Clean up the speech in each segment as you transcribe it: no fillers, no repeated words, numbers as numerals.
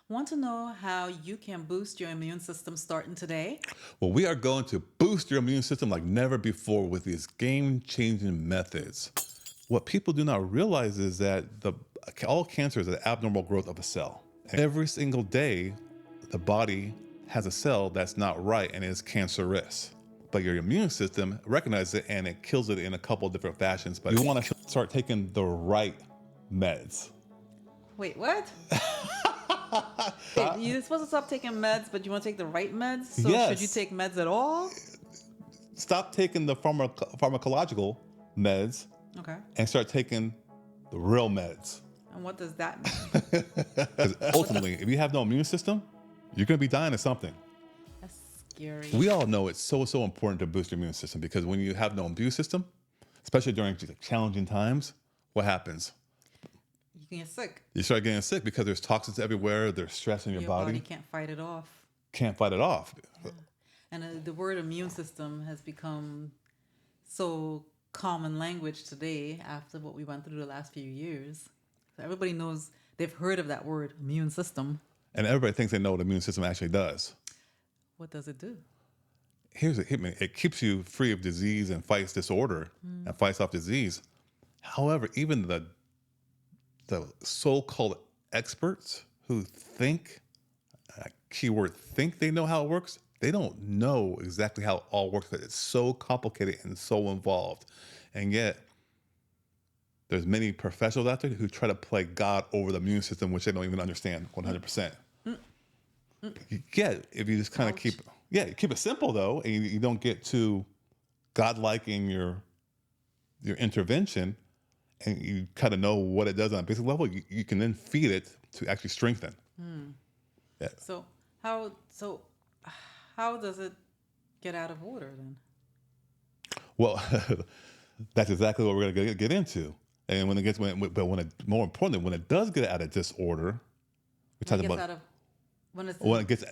Want to know how you can boost your immune system starting today? Well, we are going to boost your immune system like never before with these game changing methods. What people do not realize is that all cancer is an abnormal growth of a cell. And every single day, the body has a cell that's not right and is cancerous. But your immune system recognizes it and it kills it in a couple of different fashions. But you want to start taking the right meds. Wait, what? Wait, you're supposed to stop taking meds, but you want to take the right meds? So should you Yes. take meds at all? Stop taking the pharmacological meds Okay. and start taking the real meds. And what does that mean? Because ultimately, if you have no immune system, you're going to be dying of something. That's scary. We all know it's so important to boost your immune system because when you have no immune system, especially during challenging times, what happens? You can get sick. You start getting sick because there's toxins everywhere, there's stress in your Your body. body can't fight it off. Can't fight it off. And the word immune system has become so common language today after what we went through the last few years. So everybody knows, they've heard of that word, immune system. And everybody thinks they know what the immune system actually does. What does it do? Here's a hitman. It keeps you free of disease and fights disorder and fights off disease. However, even the so-called experts who think, keyword think they know how it works, they don't know exactly how it all works because it's so complicated and so involved. And yet, there's many professionals out there who try to play God over the immune system, which they don't even understand 100%. Yeah, if you just kind of Ouch. keep it simple though, and you don't get too godlike in your intervention, and you kind of know what it does on a basic level, you can then feed it to actually strengthen. Yeah. So how does it get out of order then? Well, that's exactly what we're going to get into. And more importantly, when it does get out of disorder, we talked about when it gets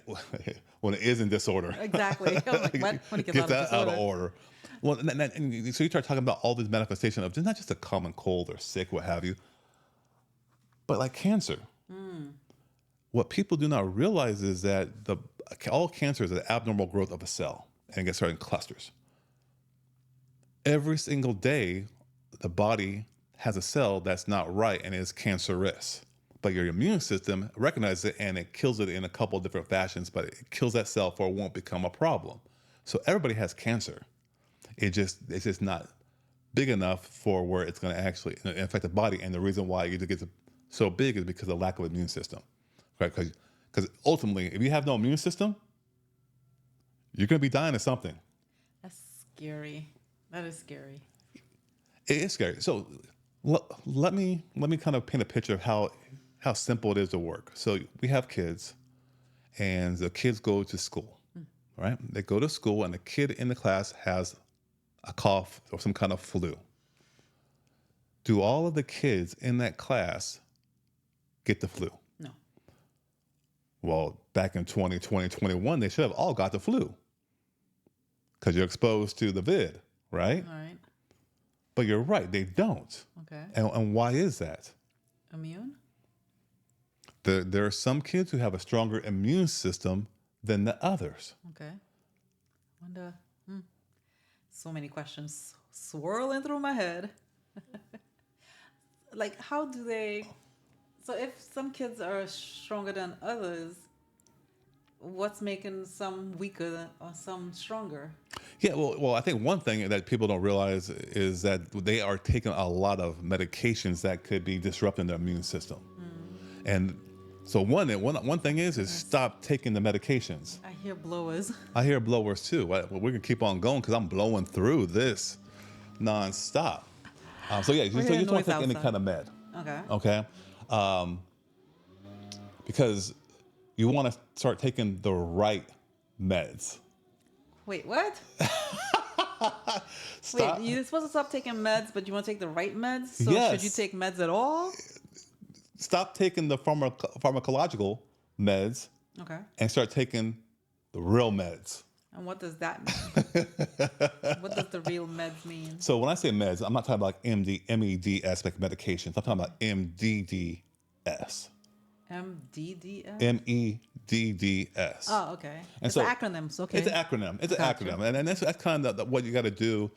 when it is in disorder. Exactly. I was like, what? When it gets out of out disorder. of order. Well, and so you start talking about all these manifestations of just not just a common cold or sick, what have you, but like cancer. What people do not realize is that all cancer is an abnormal growth of a cell, and it gets started in clusters. Every single day, the body has a cell that's not right and is cancerous. But your immune system recognizes it and it kills it in a couple of different fashions, but it kills that cell for it won't become a problem. So everybody has cancer. It's just not big enough for where it's going to actually affect the body. And the reason why it gets so big is because of lack of immune system. Right? Because ultimately, if you have no immune system, you're going to be dying of something. That's scary. That is scary. It is scary. So let me kind of paint a picture of how simple it is to work. So we have kids, and the kids go to school, right? They go to school, and the kid in the class has a cough or some kind of flu. Do all of the kids in that class get the flu? No. Well, back in 2020, 21, they should have all got the flu because you're exposed to the vid, right? All right. But you're right, they don't. Okay. And why is that? Immune? There are some kids who have a stronger immune system than the others. Okay. Wonder. So many questions swirling through my head. Like, how do they? So, if some kids are stronger than others, what's making some weaker or some stronger? Yeah, well, I think one thing that people don't realize is that they are taking a lot of medications that could be disrupting their immune system. And so one thing is stop taking the medications. I hear blowers. I hear blowers too. Well, we're gonna keep on going because I'm blowing through this nonstop. So yeah, so you hearing just want noise to take any outside. kind of med, Okay. okay? Because you want to start taking the right meds. Wait, what? Stop. Wait, you're supposed to stop taking meds, but you want to take the right meds? So Yes. should you take meds at all? Stop taking the pharmacological meds Okay. and start taking the real meds. And what does that mean? What does the real meds mean? So when I say meds, I'm not talking about like MED aspect medications. I'm talking about MDDS. MDDS? MEDDS. Oh, okay. And It's an so acronym. So, it's an okay. acronym. It's an Gotcha. acronym, and that's kind of what you got to do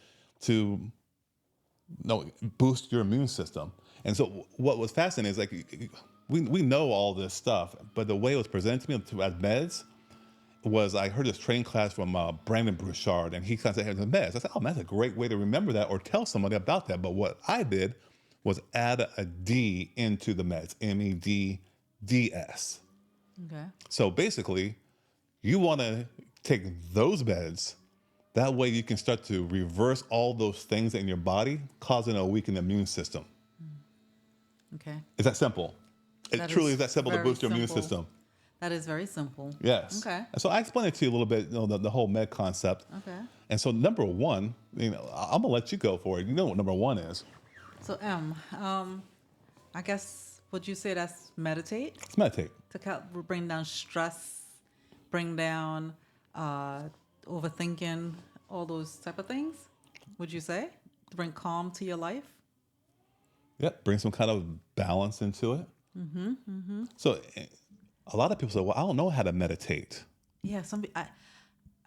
to no boost your immune system. And so what was fascinating is like we know all this stuff, but the way it was presented to me as meds was I heard this training class from Brandon Bouchard, and he kind of said, "Hey, the meds." I said, "Oh, man, that's a great way to remember that or tell somebody about that." But what I did was add a D into the meds, MEDDS. Okay. So basically, you want to take those meds. That way, you can start to reverse all those things in your body, causing a weakened immune system. Okay. It's that simple. It That truly is is that simple to very boost your immune simple. system. That is very simple. Yes. Okay. And so I explained it to you a little bit, the whole med concept. Okay. And so number one, I'm gonna let you go for it. You know what number one is? So, I guess would you say that's meditate It's meditate. to bring down stress, bring down overthinking, all those type of things? Would you say to bring calm to your life? Yep. Bring some kind of balance into it. So a lot of people say, "Well, I don't know how to meditate." Yeah.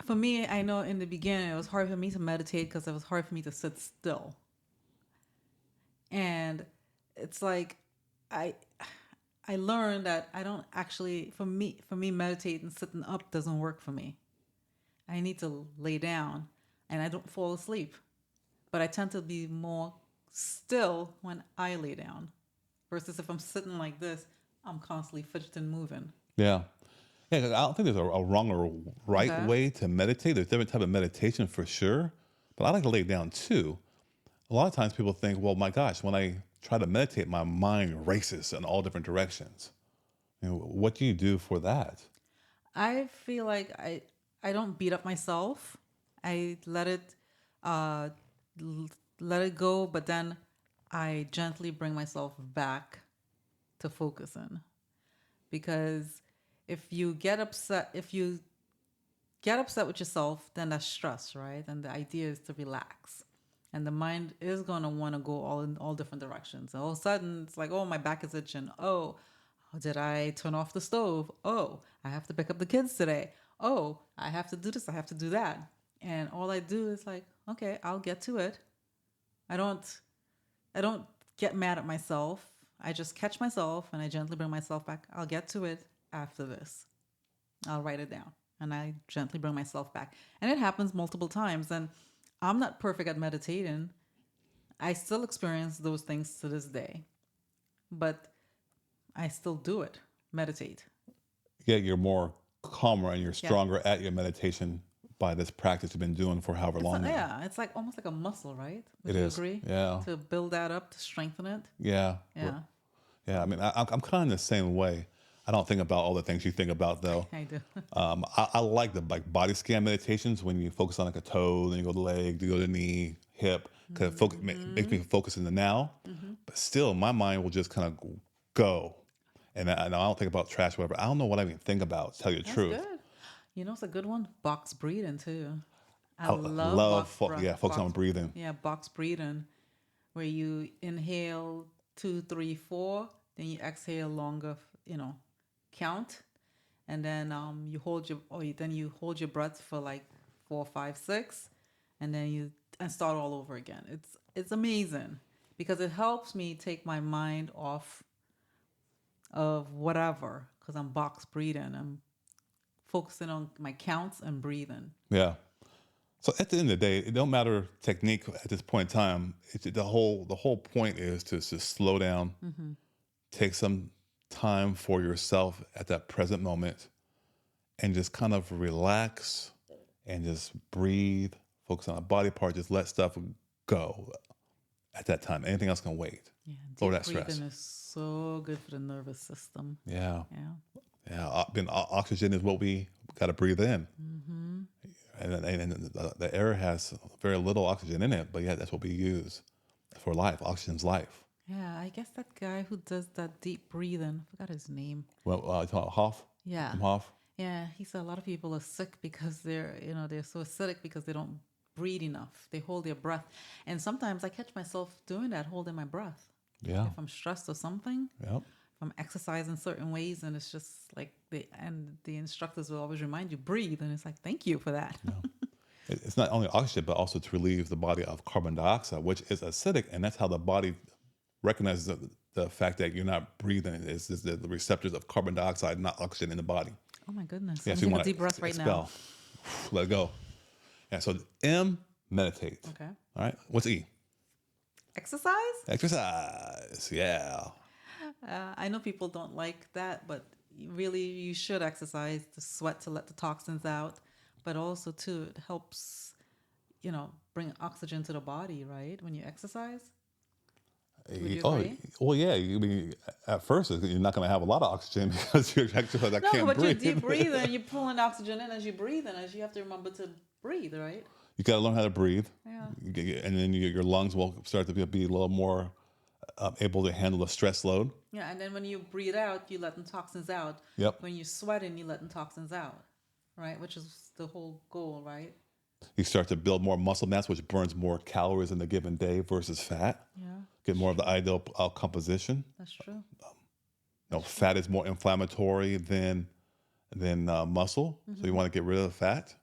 For me, I know in the beginning it was hard for me to meditate because it was hard for me to sit still. And it's like I I learned that I don't actually for me meditating sitting up doesn't work for me. I need to lay down and I don't fall asleep. But I tend to be more still when I lay down versus if I'm sitting like this, I'm constantly fidgeting moving. Yeah. Yeah, 'cause I don't think there's a wrong or right Okay. way to meditate. There's different type of meditation for sure, but I like to lay down too. A lot of times people think, well, my gosh, when I try to meditate, my mind races in all different directions. What do you do for that? I feel like I don't beat up myself. I uh l- let it go, but then I gently bring myself back to focusing because if you get upset with yourself, then that's stress, right? And the idea is to relax. And the mind is gonna want to go all in all different directions. And all of a sudden, it's like, oh, my back is itching. Oh, did I turn off the stove? Oh, I have to pick up the kids today. Oh, I have to do this. I have to do that. And all I do is like, okay, I'll get to it. I don't I don't get mad at myself. I just catch myself and I gently bring myself back. I'll get to it after this. I'll write it down and I gently bring myself back. And it happens multiple times. And I'm not perfect at meditating. I still experience those things to this day, but I still do it. Meditate. Yeah, you're more calmer and you're Yeah. stronger at your meditation by this practice you've been doing for however long now. Yeah, it's like almost like a muscle, right? Would It you is. agree? Yeah. To build that up, to strengthen it. Yeah. Yeah, Yeah. I mean, I'm kind of the same way. I don't think about all the things you think about though. I do. I like the like body scan meditations when you focus on like a toe, then you go to the leg, then you go to the knee, hip, because makes me focus in the now. But still, my mind will just kind of go, and I don't think about trash, whatever. I don't know what I even think about. To tell you the That's truth, good. You know, it's a good one. Box breathing too. I I love love focus on breathing. yeah, box breathing, where you inhale 2, 3, 4, then you exhale longer. Count, and then then you hold your breath for like 4, 5, 6, and then you and start all over again. It's amazing because it helps me take my mind off of whatever because I'm box breathing. I'm focusing on my counts and breathing. Yeah. So at the end of the day, it don't matter technique at this point in time. The whole point is to just slow down, take some time for yourself at that present moment, and just kind of relax and just breathe, focus on a body part, just let stuff go at that time. Anything else can wait. Yeah, Lower deep that stress. breathing is so good for the nervous system. Yeah. Yeah. Yeah. Oxygen is what we got to breathe in. And the air has very little oxygen in it, but yeah, that's what we use for life. Oxygen's life. Yeah, I guess that guy who does that deep breathing, I forgot his name. Well, you talking about Hoff? Yeah. Wim Hof? Yeah, he said a lot of people are sick because they're so acidic because they don't breathe enough. They hold their breath. And sometimes I catch myself doing that, holding my breath. Yeah. If I'm stressed or something, Yep. if from exercising certain ways, and it's just like the instructors will always remind you breathe, and it's like thank you for that. Yeah. It's not only oxygen, but also to relieve the body of carbon dioxide, which is acidic, and that's how the body recognizes the fact that you're not breathing. Is the receptors of carbon dioxide, not oxygen in the body. Oh my goodness! Yeah, I'm so you taking a want deep breath to right now. expel, let it go. Yeah, so M, meditate. Okay. All right, what's E? Exercise. Exercise. Yeah. I know people don't like that, but really you should exercise to sweat to let the toxins out, but also too it helps, bring oxygen to the body, right? When you exercise. Would you Oh, agree? well, yeah. I mean, at first, you're not going to have a lot of oxygen because you're exercise. I No, can't but you're breathe. deep breathing. You're pulling oxygen in as you breathe, and as you have to remember to breathe, right? You got to learn how to breathe, Yeah. and then your lungs will start to be a little more able to handle the stress load. Yeah, and then when you breathe out, you let the toxins out. Yep. When you're sweating, you let the toxins out, right? Which is the whole goal, right? You start to build more muscle mass, which burns more calories in a given day versus fat. Yeah. Get more of the ideal composition. That's true. Fat is more inflammatory than muscle, so you want to get rid of the fat.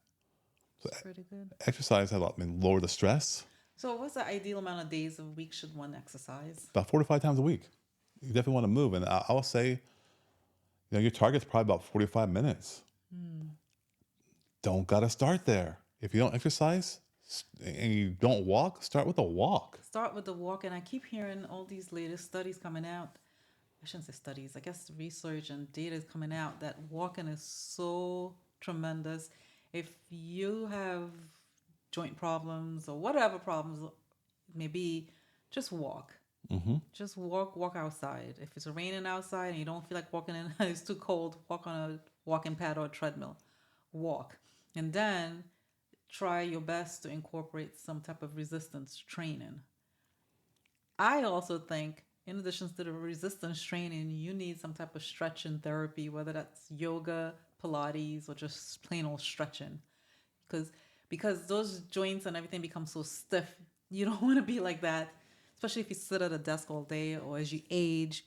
So Pretty good. exercise helps lower the stress. So, what's the ideal amount of days a week should one exercise? About 45 times a week. You definitely want to move, and I will say, your target's probably about 45 minutes. Don't gotta start there. If you don't exercise and you don't walk, start with a walk. Start with the walk, and I keep hearing all these latest studies coming out. I shouldn't say studies, I guess research and data is coming out that walking is so tremendous. If you have joint problems or whatever problems it may be, just walk. Just walk outside. If it's raining outside and you don't feel like walking in, it's too cold, walk on a walking pad or a treadmill. Walk. And then try your best to incorporate some type of resistance training. I also think, in addition to the resistance training, you need some type of stretching therapy, whether that's yoga, Pilates, or just plain old stretching. Because because those joints and everything become so stiff, you don't want to be like that. Especially if you sit at a desk all day, or as you age,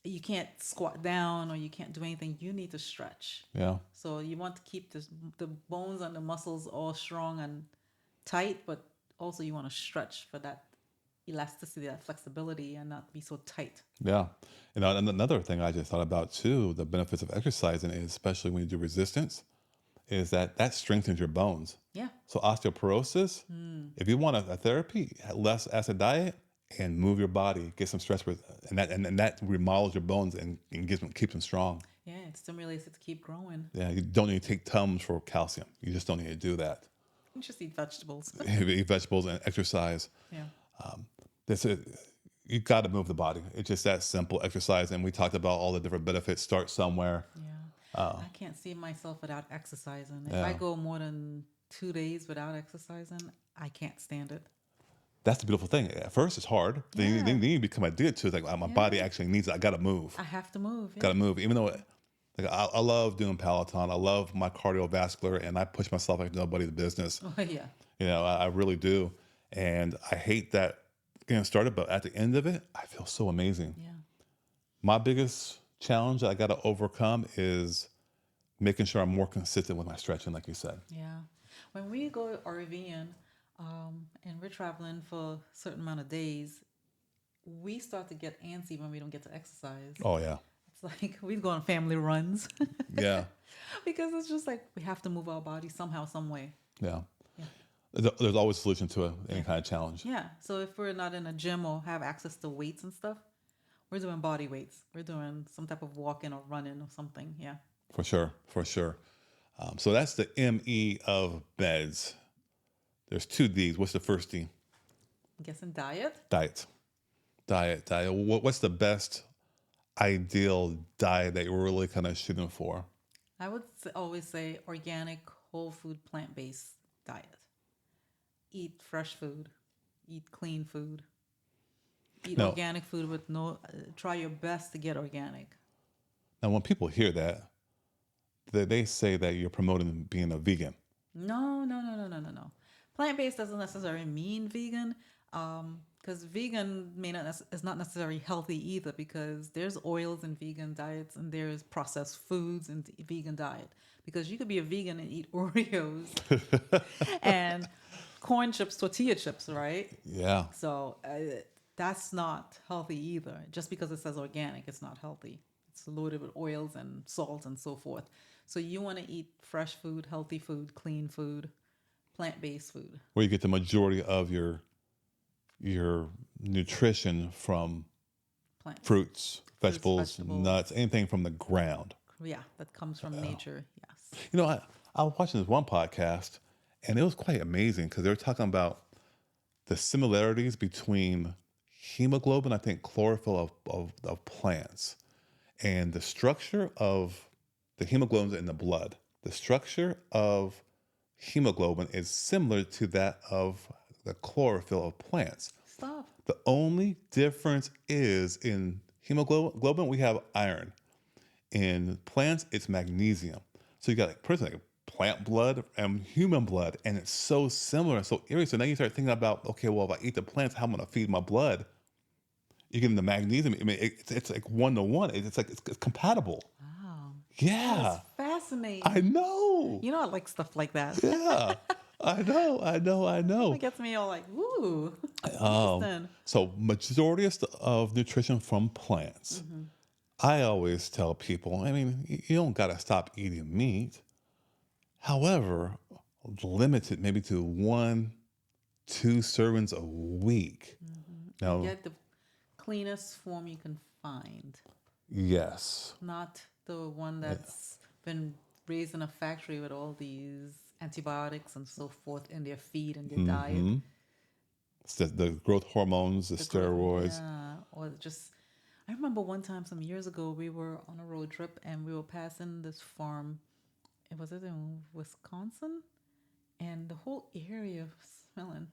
you can't squat down or you can't do anything. You need to stretch. Yeah. So you want to keep the bones and the muscles all strong and tight, but also you want to stretch for that elasticity, that flexibility, and not be so tight. Yeah. And another thing I just thought about too, the benefits of exercising is, especially when you do resistance, is that strengthens your bones. Yeah. So osteoporosis, if you want a therapy, less acid diet and move your body, get some stress with, and that remodels your bones and keeps them strong. Yeah, it stimulates it to keep growing. Yeah, you don't need to take Tums for calcium. You just don't need to do that. You just eat vegetables. Eat vegetables and exercise. Yeah. That's it. You got to move the body. It's just that simple. Exercise, and we talked about all the different benefits. Start somewhere. Yeah. I can't see myself without exercising. If I Yeah. go more than 2 days without exercising, I can't stand it. That's the beautiful thing. At first, it's hard. Yeah. Then you become addicted to it. It's like, my body actually needs it. I got to move. I have to move. Got Yeah. to move. Even though I love doing Peloton. I love my cardiovascular, and I push myself like nobody's business. Oh, yeah. I really do. And I hate that getting started, but at the end of it, I feel so amazing. Yeah. My biggest challenge that I got to overcome is making sure I'm more consistent with my stretching, like you said. Yeah. When we go RVing, and we're traveling for a certain amount of days, we start to get antsy when we don't get to exercise. Oh, yeah. It's like we go on family runs Yeah. because it's just like we have to move our body somehow, some way. Yeah. Yeah. There's always a solution to any kind of challenge. Yeah. So if we're not in a gym or have access to weights and stuff, we're doing body weights. We're doing some type of walking or running or something. Yeah. For sure. For sure. So that's the ME of meds. There's 2 Ds. What's the first D? I'm guessing diet. Diet. What's the best ideal diet that you're really kind of shooting for? I would always say organic, whole food, plant-based diet. Eat fresh food. Eat clean food. Eat No. organic food with no. Try your best to get organic. Now, when people hear that, they say that you're promoting being a vegan. No. Plant-based doesn't necessarily mean vegan. Because vegan may not is not necessarily healthy either, because there's oils in vegan diets and there's processed foods in the vegan diet. Because you could be a vegan and eat Oreos and corn chips, tortilla chips, right? Yeah. So that's not healthy either. Just because it says organic, it's not healthy. It's loaded with oils and salt and so forth. So you want to eat fresh food, healthy food, clean food, plant-based food. Where you get the majority of your nutrition from Plants. fruits, vegetables, vegetables. nuts, anything from the ground. Yeah, that comes from nature. Yes. You know, I was watching this one podcast, and it was quite amazing because they were talking about the similarities between hemoglobin, I think chlorophyll of plants, and the structure of the hemoglobin in the blood. The structure of hemoglobin is similar to that of the chlorophyll of plants. Stop. The only difference is in hemoglobin, we have iron. In plants, it's magnesium. So you got like person like plant blood and human blood, and it's so similar, so eerie. So now you start thinking about, okay, well, if I eat the plants, how I'm going to feed my blood? You're getting the magnesium. I mean, it's like 1-to-1. It's like it's compatible. Wow. Yeah, That's fascinating. I know. You know, I like stuff like that. Yeah, I know. It gets me all like, woo. Um, so majority of nutrition from plants. I always tell people, I mean, you don't got to stop eating meat. However, limit it maybe to 1-2 servings a week. Now, Get the cleanest form you can find, yes, not the one that's been raised in a factory with all these antibiotics and so forth in their feed and their diet. it's the growth hormones, the steroids. Yeah, or just. I remember one time some years ago we were on a road trip and we were passing this farm. It was in Wisconsin, and the whole area was smelling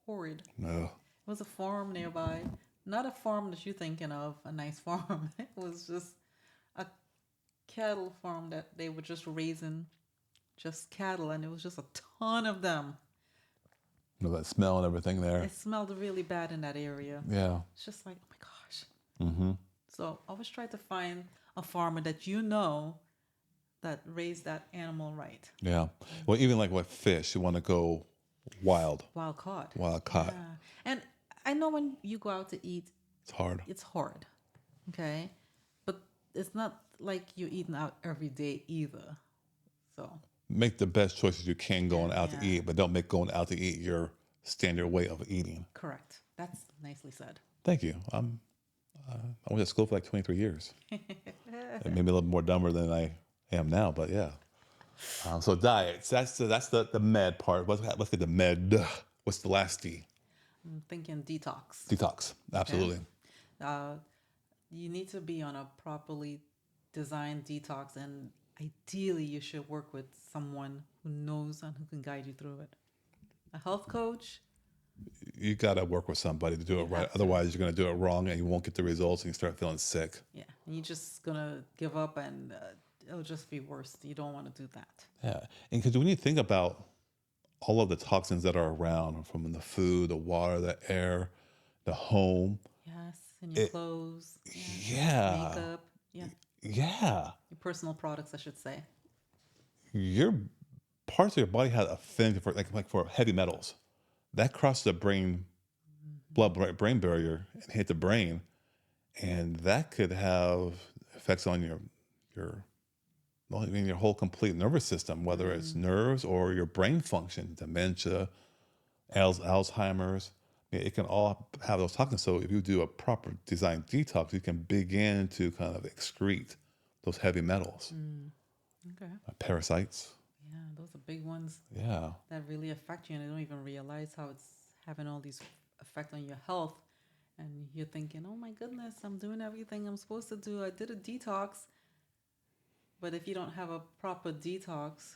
horrid. No, It was a farm nearby, not a farm that you're thinking of, a nice farm. It was just a cattle farm that they were just raising just cattle, and it was just a ton of them. you know that smell and everything there. It smelled really bad in that area. Yeah. It's just like, oh my gosh. So I always try to find a farmer that you know that raised that animal right. Yeah. Well, even like with fish, you want to go wild, Wild caught. wild caught. Yeah. And I know when you go out to eat, It's hard. it's hard. Okay. But it's not like you're eating out every day either. So Make the best choices you can going out to Yeah. eat, but don't make going out to eat your standard way of eating. correct. That's nicely said. Thank you. I went to school for like 23 years. It made me a little more dumber than I am now, but yeah. So diets, that's the med part. Let's get the med. What's the last D? I'm thinking detox. Detox. Absolutely. You need to be on a properly designed detox, and ideally you should work with someone who knows and who can guide you through it. A health coach. You got to work with somebody to do it right. have to. Otherwise, you're going to do it wrong and you won't get the results and you start feeling sick. Yeah, and you're just gonna give up, and it'll just be worse. You don't want to do that. Yeah. And because when you think about all of the toxins that are around from the food, the water, the air, the home. Yes, and your clothes. Yeah. Makeup. Yeah, Yeah. your personal products, I should say. Your parts of your body have affinity for like for heavy metals. That crosses the brain barrier and hit the brain, and that could have effects on your whole complete nervous system, whether it's nerves or your brain function, dementia, Alzheimer's. I mean, it can all have those toxins. So if you do a proper design detox, you can begin to kind of excrete those heavy metals, Okay. parasites. Yeah, those are big ones Yeah. that really affect you, and you don't even realize how it's having all these effect on your health. And you're thinking, oh my goodness, I'm doing everything I'm supposed to do. I did a detox. But if you don't have a proper detox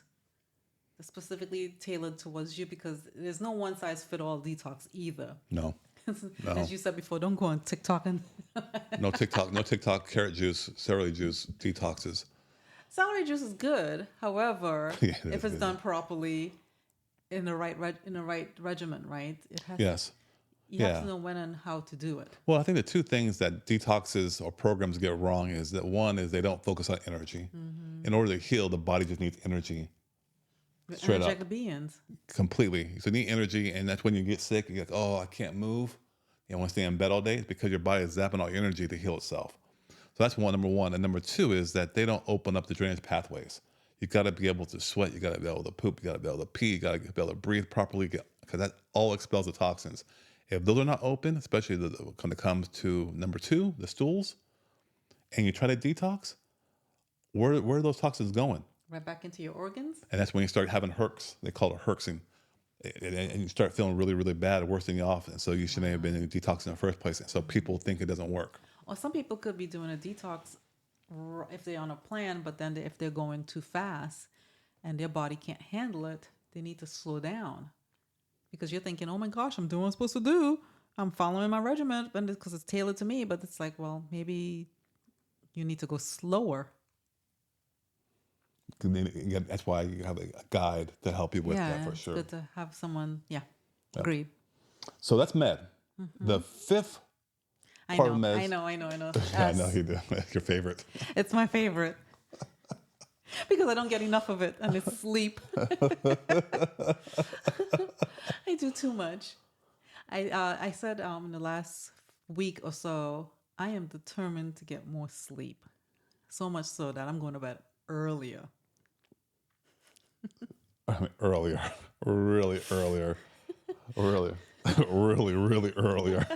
that's specifically tailored towards you, because there's no one size fit all detox either. No. No. As you said before, don't go on TikTok and No TikTok, carrot juice, celery juice detoxes. celery juice is good. However, Yeah, if it's done properly in the right regimen, right? It has Yes. You have to Yeah. know when and how to do it. Well, I think the two things that detoxes or programs get wrong is that one is they don't focus on energy. In order to heal, the body just needs energy The straight energetic up, beings. completely. So you need energy, and that's when you get sick. You're like, oh, I can't move. You want to stay in bed all day. It's because your body is zapping all your energy to heal itself. So that's one, number one. And number two is that they don't open up the drainage pathways. You got to be able to sweat. You got to be able to poop. You got to be able to pee. You got to be able to breathe properly because that all expels the toxins. If those are not open, especially when it comes to number two, the stools, and you try to detox, where are those toxins going? Right back into your organs. And that's when you start having herx. They call it herxing. And you start feeling really, really bad, worse than you off. And so you shouldn't have been in detox in the first place. And so people think it doesn't work. Or some people could be doing a detox if they're on a plan, but then if they're going too fast and their body can't handle it, they need to slow down. Because you're thinking, oh my gosh, I'm doing what I'm supposed to do. I'm following my regimen because it's tailored to me. But it's like, well, maybe you need to go slower. That's why you have a guide to help you with that for It's sure. good to have someone. Yeah, agreed. So that's med. The fifth I part know, of meds. I know. Yeah, I know you do. That's your favorite. It's my favorite because I don't get enough of it, and it's sleep. I do too much. I said in the last week or so, I am determined to get more sleep. So much so that I'm going to bed earlier. Earlier. Really earlier. Really. Really, really earlier.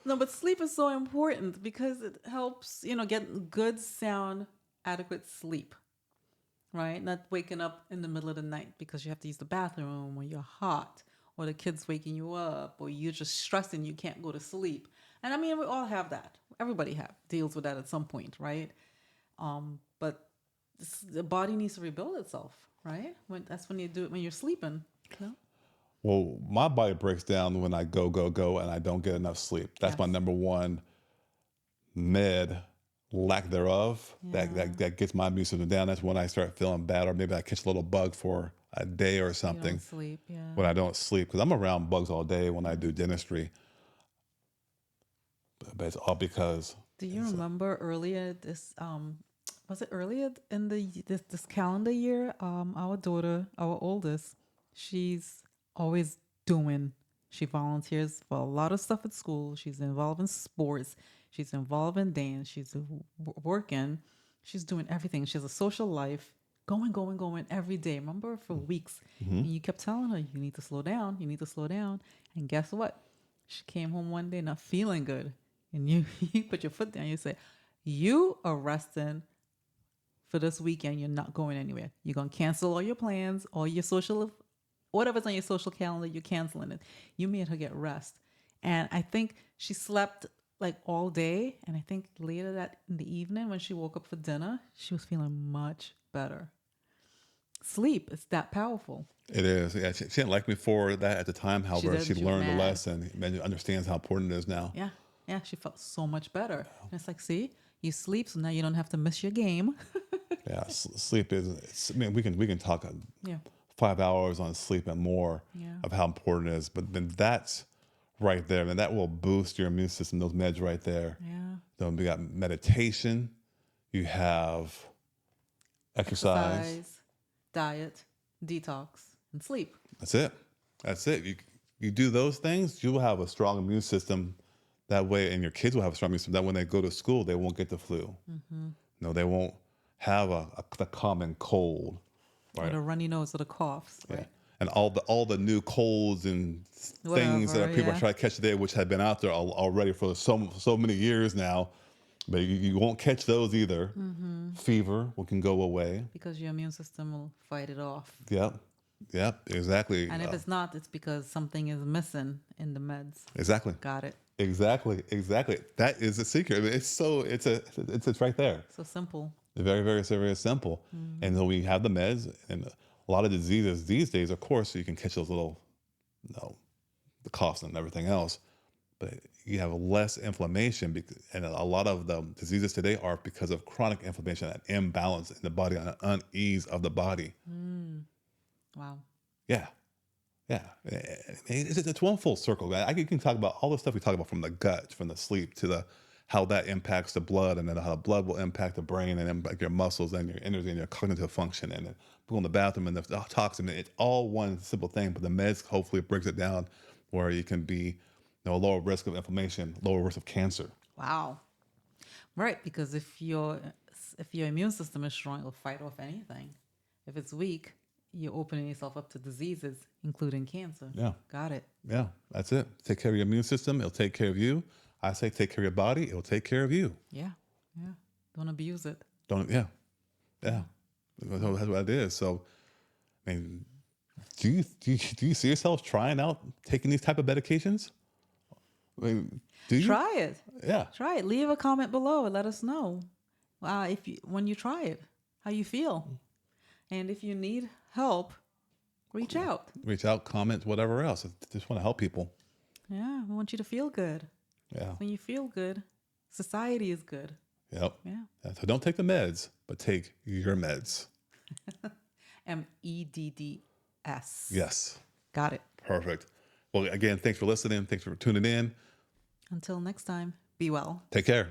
No, but sleep is so important because it helps, get good, sound, adequate sleep, right? Not waking up in the middle of the night because you have to use the bathroom or you're hot or the kid's waking you up or you're just stressing you can't go to sleep. And I mean, we all have that. Everybody deals with that at some point, right? But the body needs to rebuild itself, right? That's when you do it when you're sleeping. No? Well, my body breaks down when I go, and I don't get enough sleep. That's my Yes. number one med lack thereof. Yeah. That gets my immune system down. That's when I start feeling bad, or maybe I catch a little bug for a day or You something don't sleep, yeah. when I don't sleep. Because I'm around bugs all day when I do dentistry. But it's all because. Do you remember earlier this was it earlier in this calendar year? Our daughter, our oldest, she's always doing. She volunteers for a lot of stuff at school. She's involved in sports. She's involved in dance. She's working. She's doing everything. She has a social life, going every day. Remember for weeks, and you kept telling her, "You need to slow down. You need to slow down." And guess what? She came home one day not feeling good, and you you put your foot down. You say, "You are resting for this weekend. You're not going anywhere. You're gonna cancel all your plans, all your social, whatever's on your social calendar. You're canceling it." You made her get rest, and I think she slept like all day. And I think later that in the evening when she woke up for dinner, she was feeling much better. Sleep is that powerful. It is. Yeah, she didn't like me for that at the time. However, she She was learned the mad. lesson and understands how important it is now. Yeah, yeah, she felt so much better. And it's like, see, you sleep, so now you don't have to miss your game. Yeah, sleep is. I mean, we can talk Yeah, 5 hours on sleep and more Yeah. of how important it is. But then that's right there, and that will boost your immune system. Those meds right there. yeah. Then we got meditation. You have exercise. Exercise, diet, detox, and sleep. That's it. That's it. You do those things, you will have a strong immune system. That way, and your kids will have a strong immune system. That when they go to school, they won't get the flu. No, they won't have the common cold. Or the runny nose or the coughs, Yeah. right? And all the new colds and things that Whatever, people yeah. are trying to catch today, which have been out there already for so many years now, but you won't catch those either. Fever can go away. Because your immune system will fight it off. Yep, exactly. And if it's not, it's because something is missing in the meds. Exactly, Got it. exactly. That is the secret. I mean, it's right there. So simple. Very, very, very simple. And then we have the meds and a lot of diseases these days, of course, you can catch those little, the coughs and everything else, but you have less inflammation. And a lot of the diseases today are because of chronic inflammation, an imbalance in the body, an unease of the body. Wow. Yeah. Yeah, it's one full circle. I can talk about all the stuff we talk about from the gut, from the sleep to the how that impacts the blood, and then how the blood will impact the brain and impact your muscles and your energy and your cognitive function, and then go in the bathroom and the toxin. It's all one simple thing, but the meds hopefully breaks it down where you can be, lower risk of inflammation, lower risk of cancer. Wow. Right, because if your immune system is strong, it'll fight off anything. If it's weak, you're opening yourself up to diseases, including cancer. Yeah, Got it. yeah, that's it. Take care of your immune system; it'll take care of you. I say take care of your body; it'll take care of you. Yeah. Yeah. Don't abuse it. Don't, yeah, yeah. That's what it is. So, I mean, do you see yourself trying out taking these type of medications? I mean, do you? Try it. Yeah, Try it. Leave a comment below and let us know if you when you try it, how you feel. And if you need help, reach out. reach out, comment, whatever else. I just want to help people. Yeah, we want you to feel good. Yeah, When you feel good, society is good. yep. Yeah. Yeah, so don't take the meds, but take your meds. MEDDS. Yes, Got it. perfect. Well, again, thanks for listening. Thanks for tuning in. Until next time, be well. Take care.